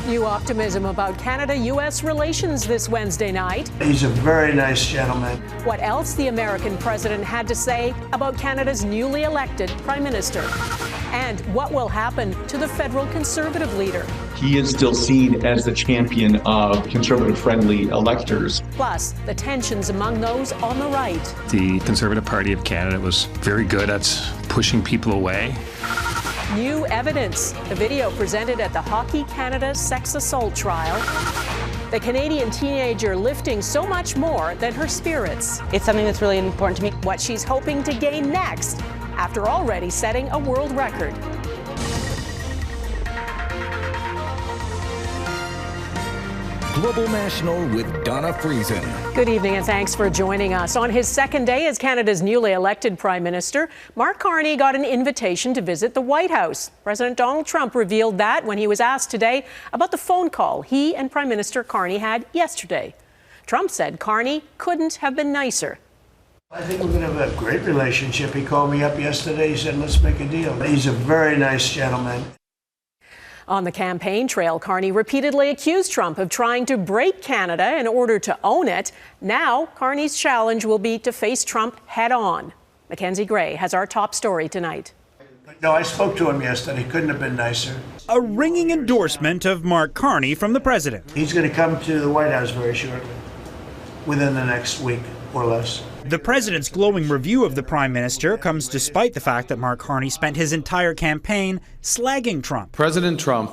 New optimism about Canada-U.S. relations this Wednesday night. He's a very nice gentleman. What else the American president had to say about Canada's newly elected Prime Minister. And what will happen to the federal Conservative leader. He is still seen as the champion of Conservative-friendly electors. Plus, the tensions among those on the right. The Conservative Party of Canada was very good at pushing people away. New evidence. The video presented at the Hockey Canada sex assault trial. The Canadian teenager lifting so much more than her spirits. It's something that's really important to me. What she's hoping to gain next after already setting a world record. Global National with Donna Friesen. Good evening and thanks for joining us. On his second day as Canada's newly elected Prime Minister, Mark Carney got an invitation to visit the White House. President Donald Trump revealed that when he was asked today about the phone call he and Prime Minister Carney had yesterday. Trump said Carney couldn't have been nicer. I think we're going to have a great relationship. He called me up yesterday. He said, let's make a deal. He's a very nice gentleman. On the campaign trail, Carney repeatedly accused Trump of trying to break Canada in order to own it. Now, Carney's challenge will be to face Trump head on. Mackenzie Gray has our top story tonight. No, I spoke to him yesterday. Couldn't have been nicer. A ringing endorsement of Mark Carney from the president. He's going to come to the White House very shortly, within the next week or less. The president's glowing review of the prime minister comes despite the fact that Mark Carney spent his entire campaign slagging Trump. President Trump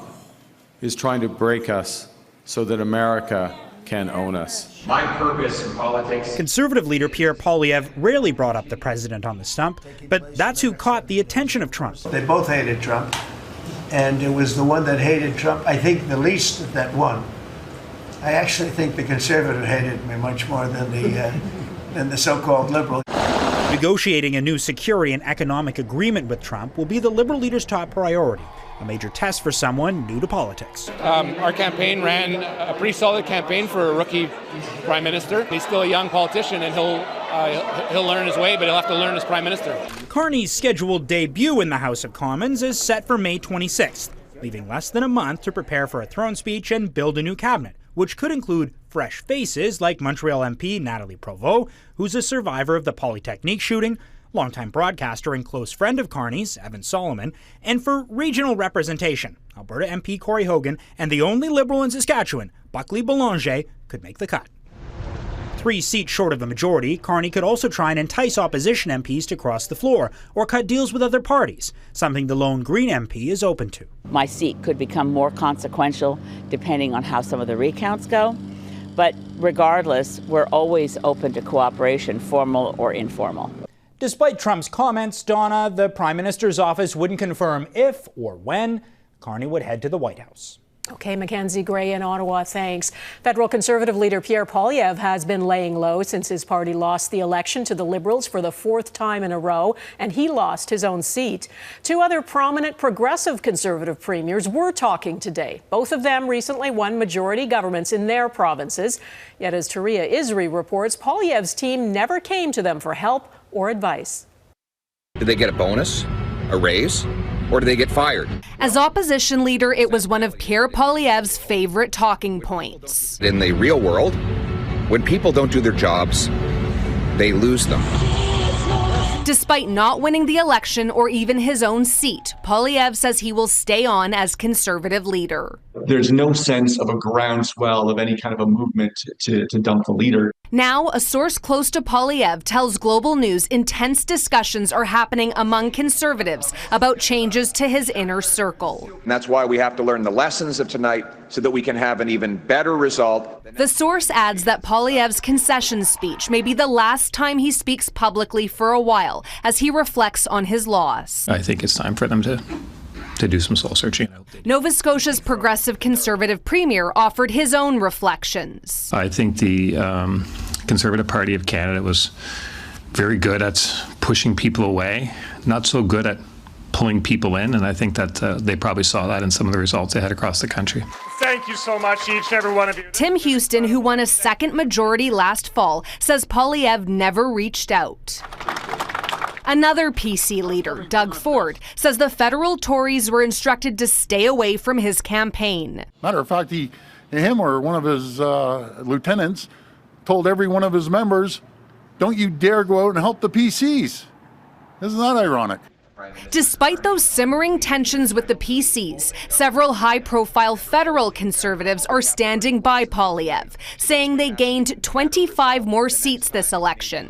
is trying to break us so that America can own us. My purpose in politics. Conservative leader Pierre Poilievre rarely brought up the president on the stump, but that's who caught the attention of Trump. They both hated Trump, and it was the one that hated Trump, I think, the least that won. I actually think the conservative hated me much more than the so-called liberal. Negotiating a new security and economic agreement with Trump will be the Liberal leader's top priority, a major test for someone new to politics. Our campaign ran a pretty solid campaign for a rookie prime minister. He's still a young politician, and he'll learn his way, but he'll have to learn as prime minister. Carney's scheduled debut in the House of Commons is set for May 26th, leaving less than a month to prepare for a throne speech and build a new cabinet, which could include fresh faces like Montreal MP Nathalie Provost, who's a survivor of the Polytechnique shooting, longtime broadcaster and close friend of Carney's, Evan Solomon, and for regional representation, Alberta MP Corey Hogan and the only Liberal in Saskatchewan, Buckley Boulanger, could make the cut. 3 seats short of the majority, Carney could also try and entice opposition MPs to cross the floor or cut deals with other parties, something the lone Green MP is open to. My seat could become more consequential depending on how some of the recounts go. But regardless, we're always open to cooperation, formal or informal. Despite Trump's comments, Donna, the Prime Minister's office wouldn't confirm if or when Carney would head to the White House. Okay, Mackenzie Gray in Ottawa, thanks. Federal Conservative leader Pierre Poilievre has been laying low since his party lost the election to the Liberals for the 4th time in a row, and he lost his own seat. 2 other prominent progressive Conservative premiers were talking today. Both of them recently won majority governments in their provinces. Yet as Touria Izri reports, Poilievre's team never came to them for help or advice. Did they get a bonus, a raise? Or do they get fired? As opposition leader, it was one of Pierre Poilievre's favorite talking points. In the real world, when people don't do their jobs, they lose them. Despite not winning the election or even his own seat, Poilievre says he will stay on as Conservative leader. There's no sense of a groundswell of any kind of a movement to dump the leader. Now, a source close to Poilievre tells Global News intense discussions are happening among Conservatives about changes to his inner circle. And that's why we have to learn the lessons of tonight so that we can have an even better result. The source adds that Poilievre's concession speech may be the last time he speaks publicly for a while as he reflects on his loss. I think it's time for them to do some soul searching. Nova Scotia's progressive Conservative premier offered his own reflections. I think the Conservative Party of Canada was very good at pushing people away, not so good at pulling people in, and I think that they probably saw that in some of the results they had across the country. Thank you so much, each and every one of you. Tim Houston, who won a second majority last fall, says Poilievre never reached out. Another PC leader, Doug Ford, says the federal Tories were instructed to stay away from his campaign. Matter of fact, him or one of his lieutenants told every one of his members, don't you dare go out and help the PCs. Isn't that ironic? Despite those simmering tensions with the PCs, several high-profile federal Conservatives are standing by Poilievre, saying they gained 25 more seats this election.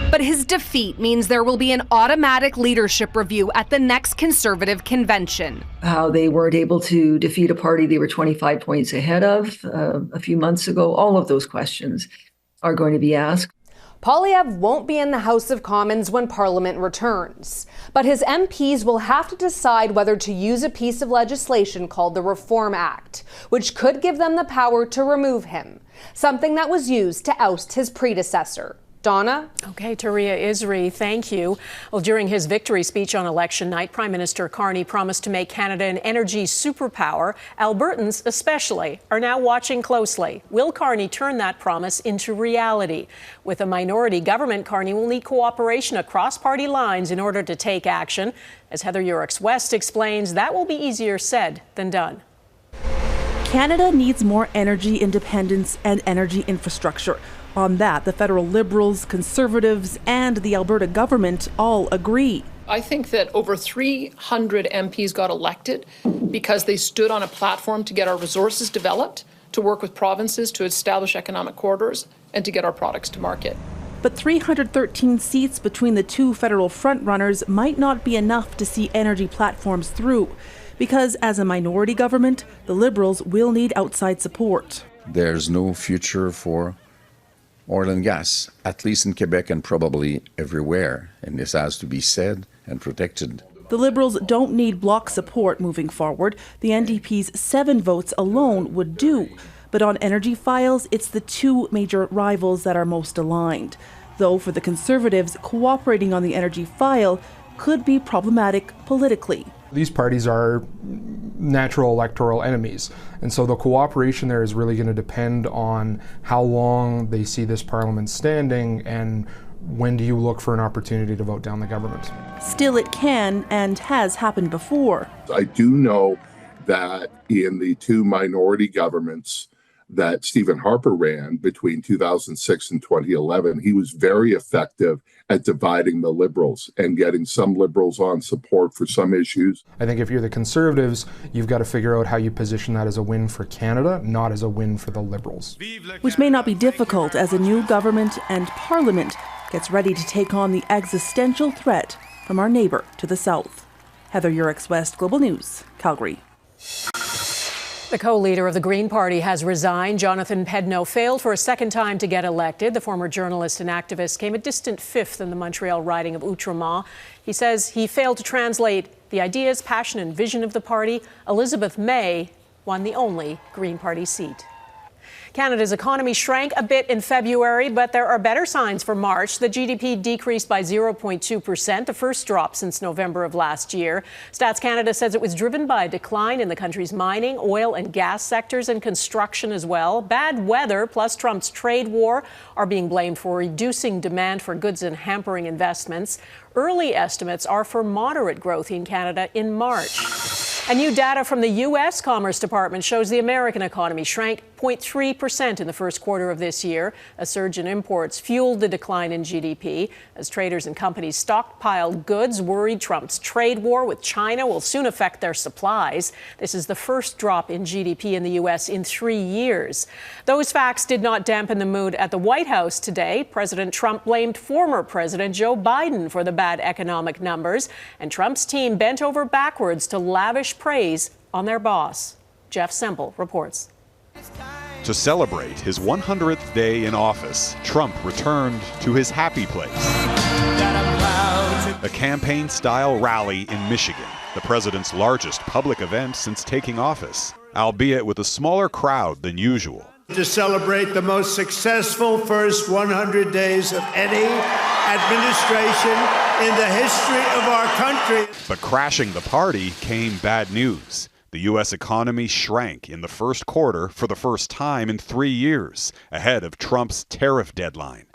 But his defeat means there will be an automatic leadership review at the next Conservative convention. How they weren't able to defeat a party they were 25 points ahead of a few months ago, all of those questions are going to be asked. Poilievre won't be in the House of Commons when Parliament returns, but his MPs will have to decide whether to use a piece of legislation called the Reform Act, which could give them the power to remove him, something that was used to oust his predecessor. Donna? Okay, Touria Izri, thank you. Well, during his victory speech on election night, Prime Minister Carney promised to make Canada an energy superpower. Albertans, especially, are now watching closely. Will Carney turn that promise into reality? With a minority government, Carney will need cooperation across party lines in order to take action. As Heather Urix-West explains, that will be easier said than done. Canada needs more energy independence and energy infrastructure. On that, the federal Liberals, Conservatives, and the Alberta government all agree. I think that over 300 MPs got elected because they stood on a platform to get our resources developed, to work with provinces to establish economic corridors, and to get our products to market. But 313 seats between the two federal frontrunners might not be enough to see energy platforms through, because as a minority government, the Liberals will need outside support. There's no future for oil and gas, at least in Quebec and probably everywhere, and this has to be said and protected. The Liberals don't need bloc support moving forward. The NDP's 7 votes alone would do. But on energy files, it's the two major rivals that are most aligned. Though for the Conservatives, cooperating on the energy file could be problematic politically. These parties are natural electoral enemies, and so the cooperation there is really going to depend on how long they see this parliament standing and when do you look for an opportunity to vote down the government. Still, it can and has happened before. I do know that in the two minority governments that Stephen Harper ran between 2006 and 2011, he was very effective at dividing the Liberals and getting some Liberals on support for some issues. I think if you're the Conservatives, you've got to figure out how you position that as a win for Canada, not as a win for the Liberals. Which may not be difficult as a new government and parliament gets ready to take on the existential threat from our neighbour to the south. Heather Urix-West, Global News, Calgary. The co-leader of the Green Party has resigned. Jonathan Pedneau failed for a second time to get elected. The former journalist and activist came a distant 5th in the Montreal riding of Outremont. He says he failed to translate the ideas, passion and vision of the party. Elizabeth May won the only Green Party seat. Canada's economy shrank a bit in February, but there are better signs for March. The GDP decreased by 0.2%, the first drop since November of last year. Stats Canada says it was driven by a decline in the country's mining, oil and gas sectors and construction as well. Bad weather plus Trump's trade war are being blamed for reducing demand for goods and hampering investments. Early estimates are for moderate growth in Canada in March. And new data from the U.S. Commerce Department shows the American economy shrank 0.3% in the first quarter of this year. A surge in imports fueled the decline in GDP as traders and companies stockpiled goods, worried Trump's trade war with China will soon affect their supplies. This is the first drop in GDP in the U.S. in 3 years. Those facts did not dampen the mood at the White House today. President Trump blamed former President Joe Biden for the bad economic numbers, and Trump's team bent over backwards to lavish praise on their boss. Jeff Semple reports. To celebrate his 100th day in office, Trump returned to his happy place. A campaign-style rally in Michigan, the president's largest public event since taking office, albeit with a smaller crowd than usual. To celebrate the most successful first 100 days of any administration in the history of our country. But crashing the party came bad news. The U.S. economy shrank in the first quarter for the first time in 3 years, ahead of Trump's tariff deadline.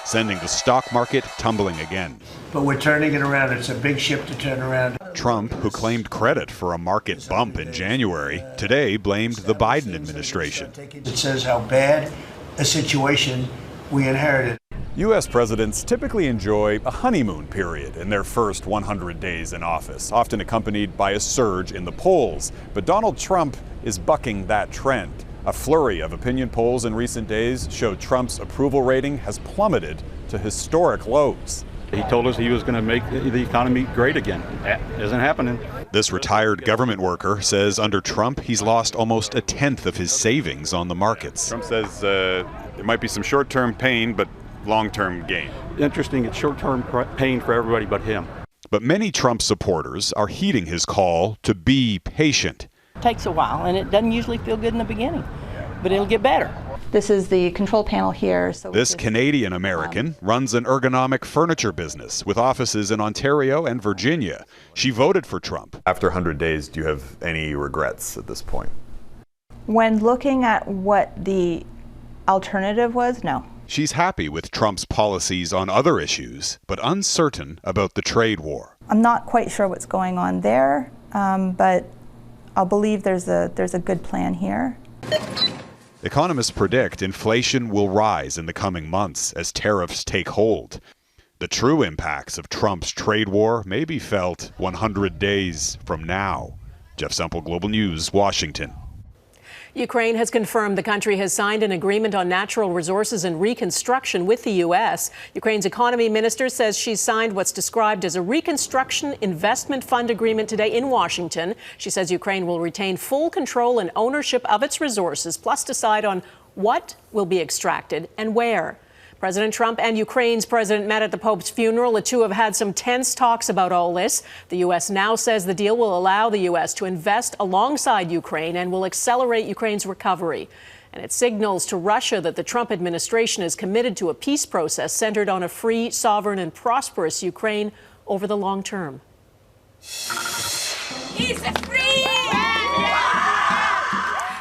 sending the stock market tumbling again. But we're turning it around. It's a big ship to turn around. Trump, who claimed credit for a market bump in January, today blamed the Biden administration. It says how bad a situation we inherited. U.S. presidents typically enjoy a honeymoon period in their first 100 days in office, often accompanied by a surge in the polls. But Donald Trump is bucking that trend. A flurry of opinion polls in recent days showed Trump's approval rating has plummeted to historic lows. He told us he was going to make the economy great again. That isn't happening. This retired government worker says under Trump, he's lost almost a tenth of his savings on the markets. Trump says there might be some short-term pain, but long-term gain. Interesting, it's short-term pain for everybody but him. But many Trump supporters are heeding his call to be patient. It takes a while, and it doesn't usually feel good in the beginning, but it'll get better. This is the control panel here. So this Canadian-American runs an ergonomic furniture business with offices in Ontario and Virginia. She voted for Trump. After 100 days, do you have any regrets at this point? When looking at what the alternative was, no. She's happy with Trump's policies on other issues, but uncertain about the trade war. I'm not quite sure what's going on there, but I'll believe there's a good plan here. Economists predict inflation will rise in the coming months as tariffs take hold. The true impacts of Trump's trade war may be felt 100 days from now. Jeff Semple, Global News, Washington. Ukraine has confirmed the country has signed an agreement on natural resources and reconstruction with the U.S. Ukraine's economy minister says she's signed what's described as a reconstruction investment fund agreement today in Washington. She says Ukraine will retain full control and ownership of its resources, plus decide on what will be extracted and where. President Trump and Ukraine's president met at the Pope's funeral. The two have had some tense talks about all this. The U.S. now says the deal will allow the U.S. to invest alongside Ukraine and will accelerate Ukraine's recovery. And it signals to Russia that the Trump administration is committed to a peace process centered on a free, sovereign, and prosperous Ukraine over the long term. He's free!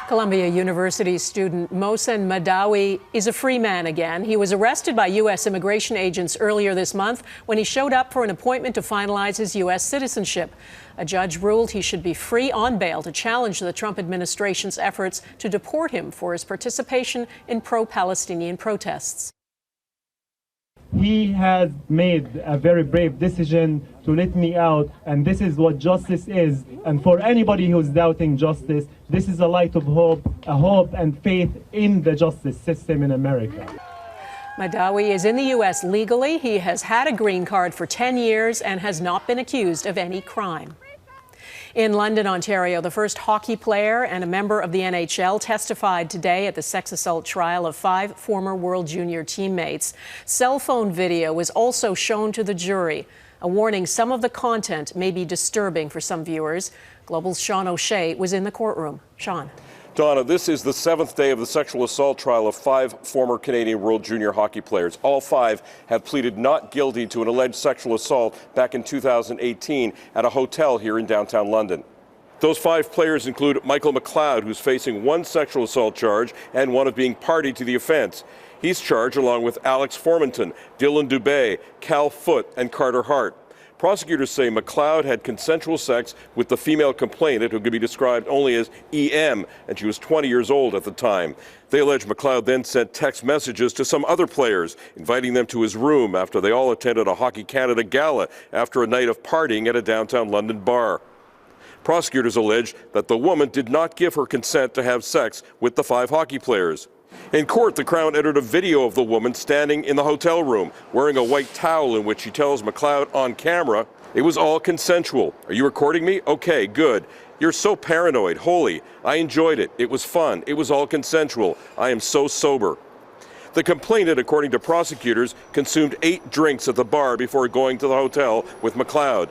Columbia University student Mohsen Madawi is a free man again. He was arrested by U.S. immigration agents earlier this month when he showed up for an appointment to finalize his U.S. citizenship. A judge ruled he should be free on bail to challenge the Trump administration's efforts to deport him for his participation in pro-Palestinian protests. He has made a very brave decision to let me out, and this is what justice is. And for anybody who's doubting justice, this is a light of hope, a hope and faith in the justice system in America. Madawi is in the U.S. legally. He has had a green card for 10 years and has not been accused of any crime. In London, Ontario, the first hockey player and a member of the NHL testified today at the sex assault trial of 5 former World Junior teammates. Cell phone video was also shown to the jury. A warning, some of the content may be disturbing for some viewers. Global's Sean O'Shea was in the courtroom. Sean. Donna, this is the 7th day of the sexual assault trial of 5 former Canadian World Junior hockey players. All 5 have pleaded not guilty to an alleged sexual assault back in 2018 at a hotel here in downtown London. Those 5 players include Michael McLeod, who's facing 1 sexual assault charge and 1 of being party to the offense. He's charged along with Alex Formanton, Dylan Dubé, Cal Foote, and Carter Hart. Prosecutors say McLeod had consensual sex with the female complainant, who could be described only as EM, and she was 20 years old at the time. They allege McLeod then sent text messages to some other players, inviting them to his room after they all attended a Hockey Canada gala after a night of partying at a downtown London bar. Prosecutors allege that the woman did not give her consent to have sex with the 5 hockey players. In court, the Crown entered a video of the woman standing in the hotel room, wearing a white towel in which she tells McLeod on camera, "It was all consensual. Are you recording me? Okay, good. You're so paranoid. Holy. I enjoyed it. It was fun. It was all consensual. I am so sober." The complainant, according to prosecutors, consumed 8 drinks at the bar before going to the hotel with McLeod.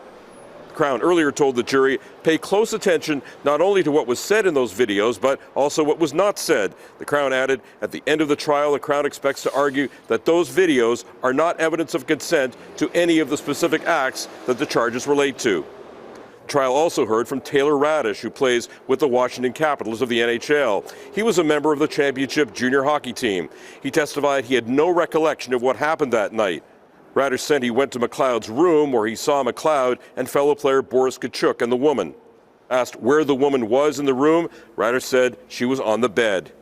Crown earlier told the jury, pay close attention not only to what was said in those videos, but also what was not said. The Crown added, at the end of the trial, the Crown expects to argue that those videos are not evidence of consent to any of the specific acts that the charges relate to. trial also heard from Taylor Radish, who plays with the Washington Capitals of the NHL. He was a member of the championship junior hockey team. He testified he had no recollection of what happened that night. Radish said he went to McLeod's room where he saw McLeod and fellow player Boris Kachuk and the woman. Asked where the woman was in the room, Radish said she was on the bed.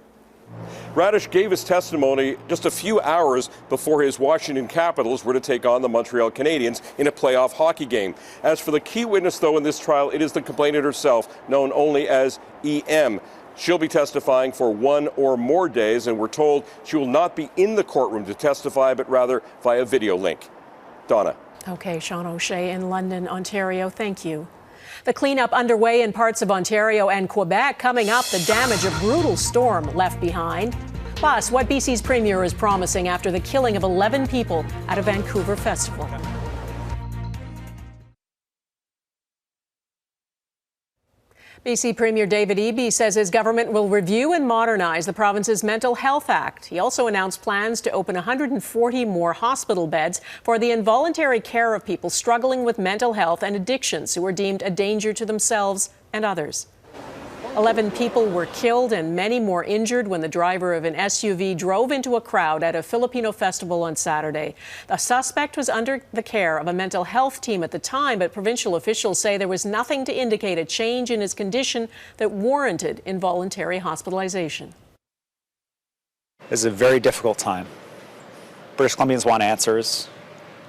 Radish gave his testimony just a few hours before his Washington Capitals were to take on the Montreal Canadiens in a playoff hockey game. As for the key witness, though, in this trial, it is the complainant herself, known only as EM. She'll be testifying for 1 or more days, and we're told she will not be in the courtroom to testify, but rather via video link. Donna. Okay, Sean O'Shea in London, Ontario. Thank you. The cleanup underway in parts of Ontario and Quebec. Coming up, the damage a brutal storm left behind. Plus, what BC's Premier is promising after the killing of 11 people at a Vancouver festival. BC Premier David Eby says his government will review and modernize the province's Mental Health Act. He also announced plans to open 140 more hospital beds for the involuntary care of people struggling with mental health and addictions who are deemed a danger to themselves and others. 11 people were killed and many more injured when the driver of an SUV drove into a crowd at a Filipino festival on Saturday. The suspect was under the care of a mental health team at the time, but provincial officials say there was nothing to indicate a change in his condition that warranted involuntary hospitalization. This is a very difficult time. British Columbians want answers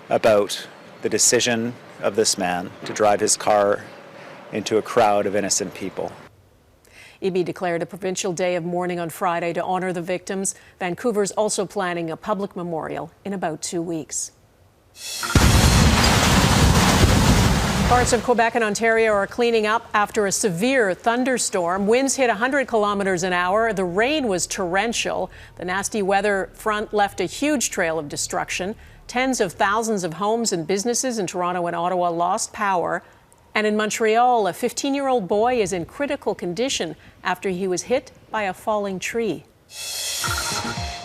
about the decision of this man to drive his car into a crowd of innocent people. Eby declared a provincial day of mourning on Friday to honor the victims. Vancouver's also planning a public memorial in about 2 weeks. Parts of Quebec and Ontario are cleaning up after a severe thunderstorm. Winds hit 100 kilometers an hour. The rain was torrential. The nasty weather front left a huge trail of destruction. Tens of thousands of homes and businesses in Toronto and Ottawa lost power. And in Montreal, a 15-year-old boy is in critical condition after he was hit by a falling tree.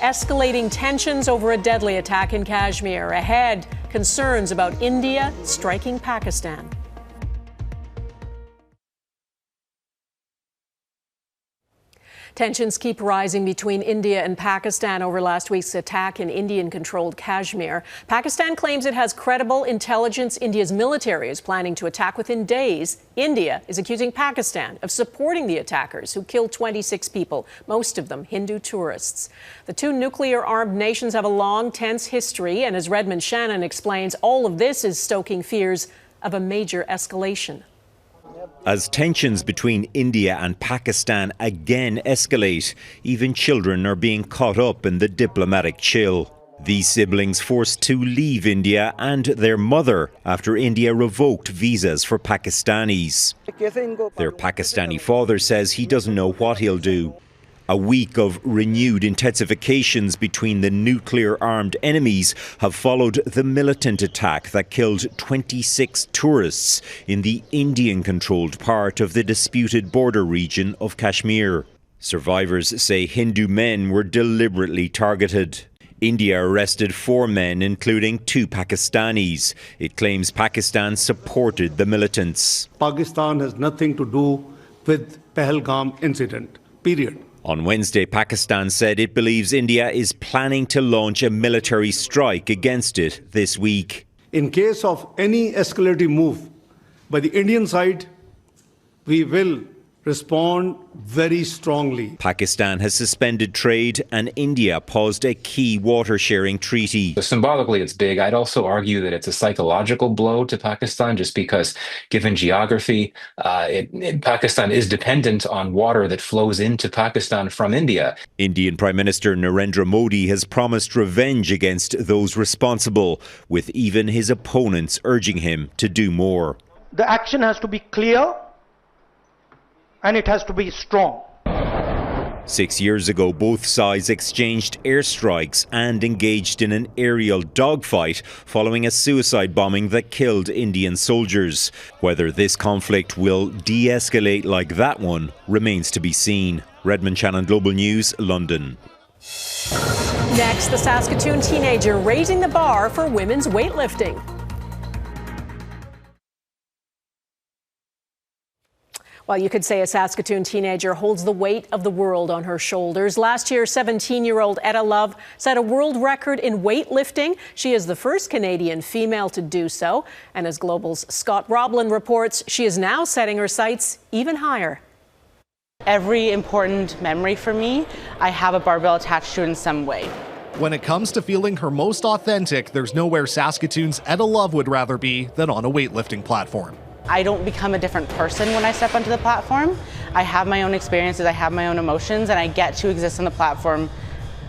Escalating tensions over a deadly attack in Kashmir. Ahead, concerns about India striking Pakistan. Tensions keep rising between India and Pakistan over last week's attack in Indian-controlled Kashmir. Pakistan claims it has credible intelligence India's military is planning to attack within days. India is accusing Pakistan of supporting the attackers who killed 26 people, most of them Hindu tourists. The two nuclear-armed nations have a long, tense history, and as Redmond Shannon explains, all of this is stoking fears of a major escalation. As tensions between India and Pakistan again escalate, even children are being caught up in the diplomatic chill. These siblings forced to leave India and their mother after India revoked visas for Pakistanis. Their Pakistani father says he doesn't know what he'll do. A week of renewed intensifications between the nuclear-armed enemies have followed the militant attack that killed 26 tourists in the Indian-controlled part of the disputed border region of Kashmir. Survivors say Hindu men were deliberately targeted. India arrested 4 men, including 2 Pakistanis. It claims Pakistan supported the militants. Pakistan has nothing to do with Pahalgam incident, period. On Wednesday, Pakistan said it believes India is planning to launch a military strike against it this week. In case of any escalating move by the Indian side, we will respond very strongly. Pakistan has suspended trade and India paused a key water-sharing treaty. Symbolically, it's big. I'd also argue that it's a psychological blow to Pakistan just because, given geography, Pakistan is dependent on water that flows into Pakistan from India. Indian Prime Minister Narendra Modi has promised revenge against those responsible, with even his opponents urging him to do more. The action has to be clear, and it has to be strong. 6 years ago, both sides exchanged airstrikes and engaged in an aerial dogfight following a suicide bombing that killed Indian soldiers. Whether this conflict will de-escalate like that one remains to be seen. Redmond Shannon, Global News, London. Next, the Saskatoon teenager raising the bar for women's weightlifting. Well, you could say a Saskatoon teenager holds the weight of the world on her shoulders. Last year, 17-year-old Etta Love set a world record in weightlifting. She is the first Canadian female to do so. And as Global's Scott Roblin reports, she is now setting her sights even higher. Every important memory for me, I have a barbell attached to in some way. When it comes to feeling her most authentic, there's nowhere Saskatoon's Etta Love would rather be than on a weightlifting platform. I don't become a different person when I step onto the platform. I have my own experiences, I have my own emotions, and I get to exist on the platform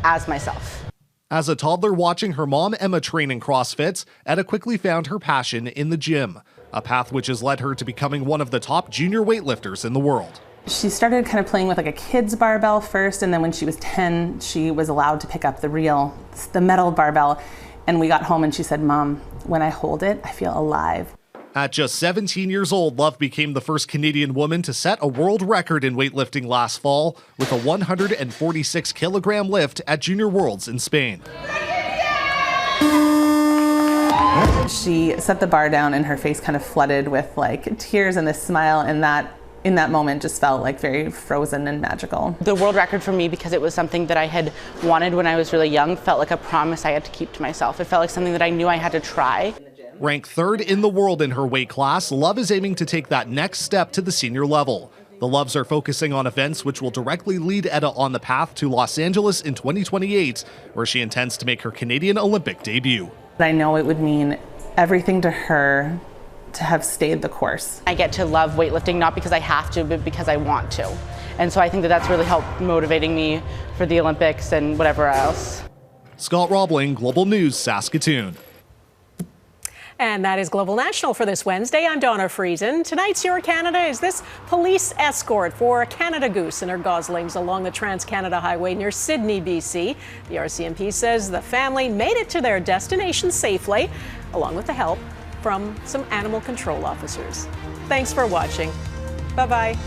as myself. As a toddler watching her mom Emma train in CrossFit, Etta quickly found her passion in the gym, a path which has led her to becoming one of the top junior weightlifters in the world. She started kind of playing with like a kid's barbell first, and then when she was 10, she was allowed to pick up the metal barbell, and we got home and she said, "Mom, when I hold it, I feel alive." At just 17 years old, Love became the first Canadian woman to set a world record in weightlifting last fall with a 146-kilogram lift at Junior Worlds in Spain. She set the bar down and her face kind of flooded with like tears and this smile, and that in that moment just felt like very frozen and magical. The world record for me, because it was something that I had wanted when I was really young, felt like a promise I had to keep to myself. It felt like something that I knew I had to try. Ranked third in the world in her weight class, Love is aiming to take that next step to the senior level. The Loves are focusing on events which will directly lead Etta on the path to Los Angeles in 2028, where she intends to make her Canadian Olympic debut. I know it would mean everything to her to have stayed the course. I get to love weightlifting not because I have to, but because I want to. And so I think that that's really helped motivating me for the Olympics and whatever else. Scott Roblin, Global News, Saskatoon. And that is Global National for this Wednesday. I'm Donna Friesen. Tonight's Your Canada is this police escort for Canada Goose and her goslings along the Trans-Canada Highway near Sydney, BC. The RCMP says the family made it to their destination safely, along with the help from some animal control officers. Thanks for watching. Bye-bye.